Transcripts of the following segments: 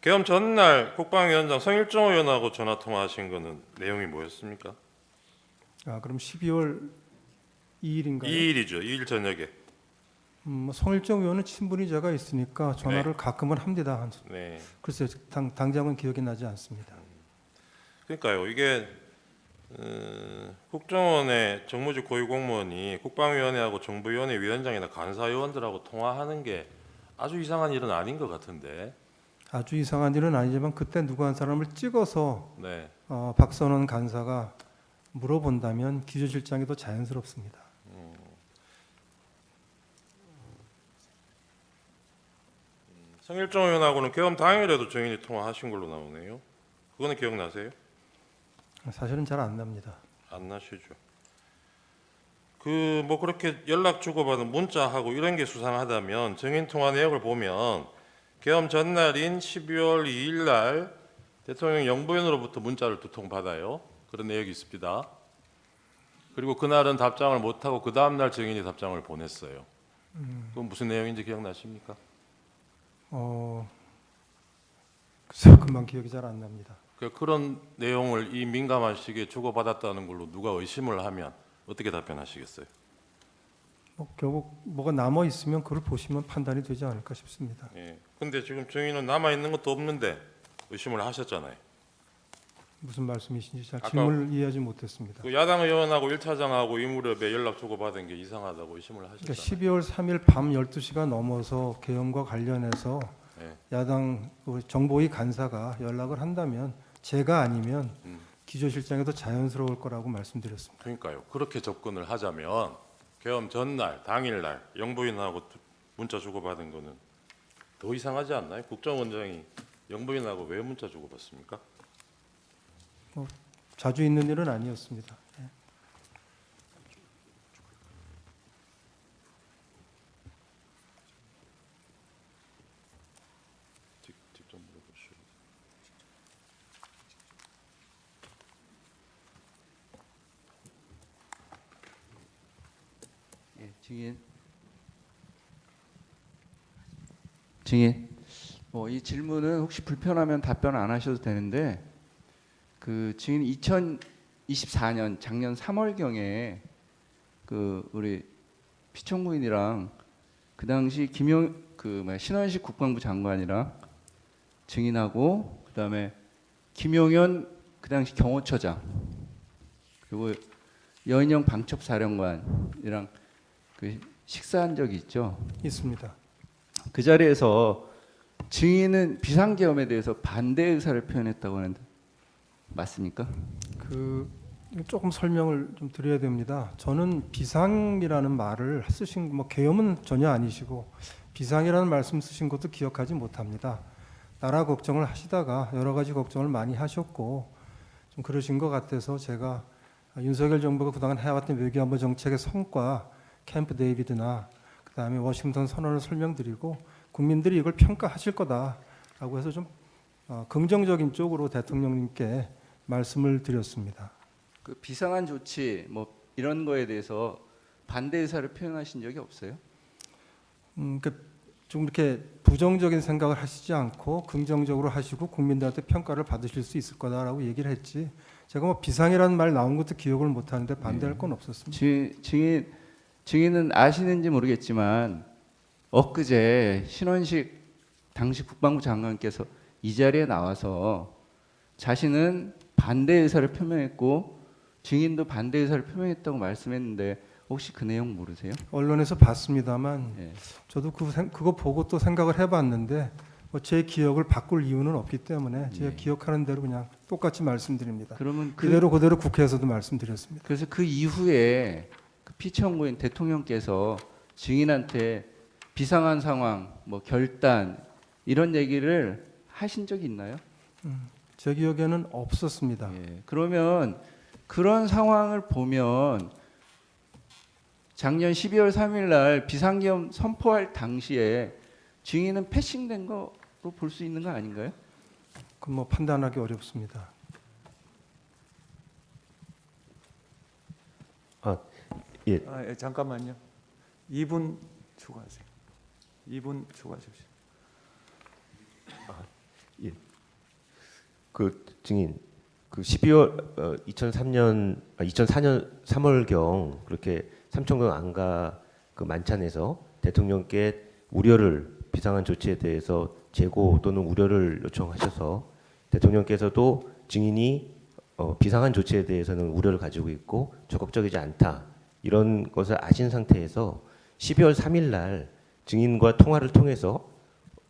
계엄 전날 국방위원장 성일종 의원하고 전화 통화하신 거는 내용이 뭐였습니까? 그럼 12월 2일인가요? 2일이죠. 2일 저녁에. 성일종 의원은 친분이 제가 있으니까 전화를 가끔은 합니다. 네. 글쎄요, 당장은 기억이 나지 않습니다. 그러니까요. 이게 국정원의 정무직 고위공무원이 국방위원회하고 정부위원회 위원장이나 간사위원들하고 통화하는 게 아주 이상한 일은 아닌 것 같은데. 아주 이상한 일은 아니지만 그때 누구 한 사람을 찍어서 네. 박선원 간사가 물어본다면 기조실장이 더 자연스럽습니다. 성일종 의원하고는 계엄 당일에도 정인이 통화하신 걸로 나오네요. 그거는 기억나세요? 사실은 잘 안 납니다. 안 나시죠. 그 뭐 그렇게 연락 주고받은 문자하고 이런 게 수상하다면 정인 통화 내역을 보면 계엄 전날인 12월 2일 날 대통령 영부인으로부터 문자를 2통 받아요. 그런 내역이 있습니다. 그리고 그날은 답장을 못하고 그 다음날 정인이 답장을 보냈어요. 그건 무슨 내용인지 기억나십니까? 글쎄요, 금방 기억이 잘 안 납니다. 그런 내용을 이 민감한 시기에 주고받았다는 걸로 누가 의심을 하면 어떻게 답변하시겠어요? 결국 뭐가 남아 있으면 그걸 보시면 판단이 되지 않을까 싶습니다. 예. 근데 지금 정인은 남아 있는 것도 없는데 의심을 하셨잖아요. 무슨 말씀이신지 잘 아까 질문을 이해하지 못했습니다. 그 야당 의원하고 1차장하고 이 무렵에 연락 주고받은 게 이상하다고 의심을 하셨잖아요. 그러니까 12월 3일 밤 12시가 넘어서 계엄과 관련해서 네. 야당 정보위 간사가 연락을 한다면 제가 아니면 기조실장이 더 자연스러울 거라고 말씀드렸습니다. 그러니까요. 그렇게 접근을 하자면 계엄 전날, 당일날 영부인하고 문자 주고받은 거는 더 이상하지 않나요? 국정원장이 영부인하고 왜 문자 주고받습니까? 자주 있는 일은 아니었습니다. 직접 물어보시죠. 예, 증인. 이 질문은 혹시 불편하면 답변 안 하셔도 되는데 그 증인 2024년 작년 3월경에 그 우리 피청구인이랑 그 당시 신원식 국방부 장관이랑 증인하고 그다음에 김용현 그 당시 경호처장 그리고 여인영 방첩사령관이랑 그 식사한 적이 있죠. 있습니다. 그 자리에서 증인은 비상계엄에 대해서 반대 의사를 표현했다고 하는데 맞습니까? 조금 설명을 좀 드려야 됩니다. 저는 비상이라는 말을 쓰신 계엄은 전혀 아니시고 비상이라는 말씀 쓰신 것도 기억하지 못합니다. 나라 걱정을 하시다가 여러 가지 걱정을 많이 하셨고 좀 그러신 것 같아서 제가 윤석열 정부가 그동안 해왔던 외교안보 정책의 성과 캠프 데이비드나 그다음에 워싱턴 선언을 설명드리고 국민들이 이걸 평가하실 거다라고 해서 좀 긍정적인 쪽으로 대통령님께 말씀을 드렸습니다. 그 비상한 조치 이런 거에 대해서 반대 의사를 표현하신 적이 없어요? 좀 이렇게 부정적인 생각을 하시지 않고 긍정적으로 하시고 국민들한테 평가를 받으실 수 있을 거다라고 얘기를 했지. 제가 비상이라는 말 나온 것도 기억을 못 하는데 반대할 건 없었습니다. 증인은 아시는지 모르겠지만 엊그제 신원식 당시 국방부 장관께서 이 자리에 나와서 자신은 반대 의사를 표명했고 증인도 반대 의사를 표명했다고 말씀했는데 혹시 그 내용 모르세요? 언론에서 봤습니다만 예. 저도 그거 보고 또 생각을 해봤는데 제 기억을 바꿀 이유는 없기 때문에 제가 기억하는 대로 그냥 똑같이 말씀드립니다. 그러면 그대로 국회에서도 말씀드렸습니다. 그래서 그 이후에 그 피청구인 대통령께서 증인한테 비상한 상황, 결단 이런 얘기를 하신 적이 있나요? 제 기억에는 없었습니다. 예. 그러면 그런 상황을 보면 작년 12월 3일 날 비상계엄 선포할 당시에 증인은 패싱된 거로 볼 수 있는 거 아닌가요? 그건 판단하기 어렵습니다. 예, 잠깐만요. 2분 추가하세요. 2분 추가하십시오. 그 증인 그 12월 2004년 3월경 그렇게 삼청동 안가 그 만찬에서 대통령께 우려를 비상한 조치에 대해서 재고 또는 우려를 요청하셔서 대통령께서도 증인이 비상한 조치에 대해서는 우려를 가지고 있고 적극적이지 않다 이런 것을 아신 상태에서 12월 3일 날 증인과 통화를 통해서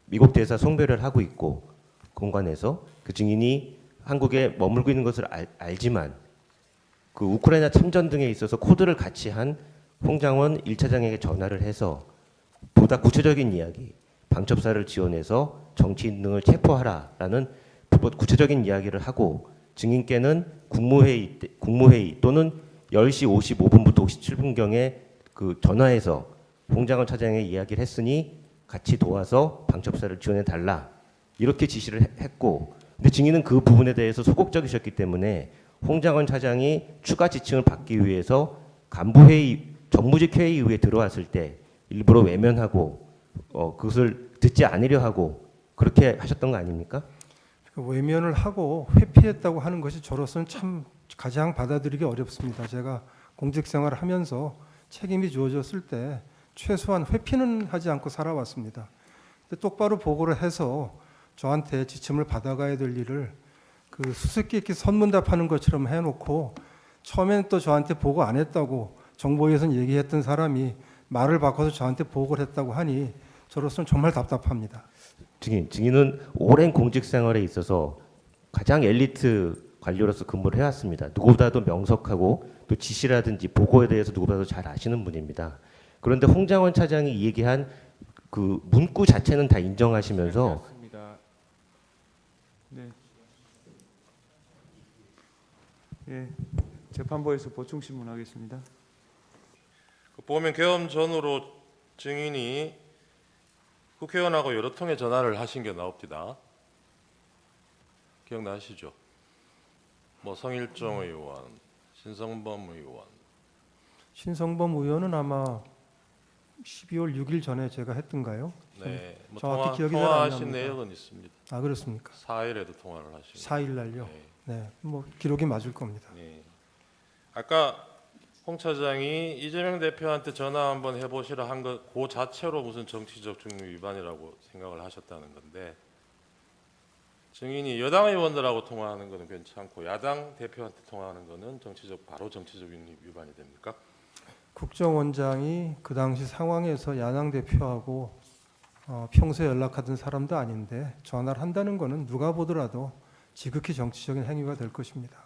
미국 대사 송별을 하고 있고 공관에서 그 증인이 한국에 머물고 있는 것을 알지만 그 우크라이나 참전 등에 있어서 코드를 같이 한 홍장원 1차장에게 전화를 해서 보다 구체적인 이야기, 방첩사를 지원해서 정치인 등을 체포하라라는 구체적인 이야기를 하고 증인께는 국무회의 또는 10시 55분부터 57분경에 그 전화해서 홍장원 차장에게 이야기를 했으니 같이 도와서 방첩사를 지원해 달라 이렇게 지시를 했고 근데 증인은 그 부분에 대해서 소극적이셨기 때문에 홍장원 차장이 추가 지침을 받기 위해서 간부회의 정무직 회의 이후에 들어왔을 때 일부러 외면하고 그것을 듣지 않으려 하고 그렇게 하셨던 거 아닙니까? 외면을 하고 회피했다고 하는 것이 저로서는 참 가장 받아들이기 어렵습니다. 제가 공직 생활을 하면서 책임이 주어졌을 때 최소한 회피는 하지 않고 살아왔습니다. 근데 똑바로 보고를 해서 저한테 지침을 받아가야 될 일을 그 수수께끼 선문답하는 것처럼 해놓고 처음엔 또 저한테 보고 안 했다고 정보위에서 얘기했던 사람이 말을 바꿔서 저한테 보고를 했다고 하니 저로서는 정말 답답합니다. 증인은 오랜 공직 생활에 있어서 가장 엘리트 관료로서 근무를 해왔습니다. 누구보다도 명석하고 또 지시라든지 보고에 대해서 누구보다도 잘 아시는 분입니다. 그런데 홍장원 차장이 얘기한 그 문구 자체는 다 인정하시면서 네. 예, 재판부에서 보충 신문하겠습니다. 보면 계엄 전후로 증인이 국회의원하고 여러 통의 전화를 하신 게 나옵니다. 기억나시죠? 뭐 성일종 의원, 신성범 의원. 신성범 의원은 아마 12월 6일 전에 제가 했던가요? 네, 뭐 정확히 기억이 잘 안 통화하신 납니다. 내역은 있습니다. 아 그렇습니까? 4일에도 통화를 하시고. 4일 날요. 네. 네, 뭐 기록이 맞을 겁니다. 네. 아까 홍 차장이 이재명 대표한테 전화 한번 해보시라 한 것 그 자체로 무슨 정치적 중립 위반이라고 생각을 하셨다는 건데 증인이 여당 의원들하고 통화하는 것은 괜찮고 야당 대표한테 통화하는 것은 바로 정치적 중립 위반이 됩니까? 국정원장이 그 당시 상황에서 야당 대표하고 평소에 연락하던 사람도 아닌데 전화를 한다는 것은 누가 보더라도 지극히 정치적인 행위가 될 것입니다.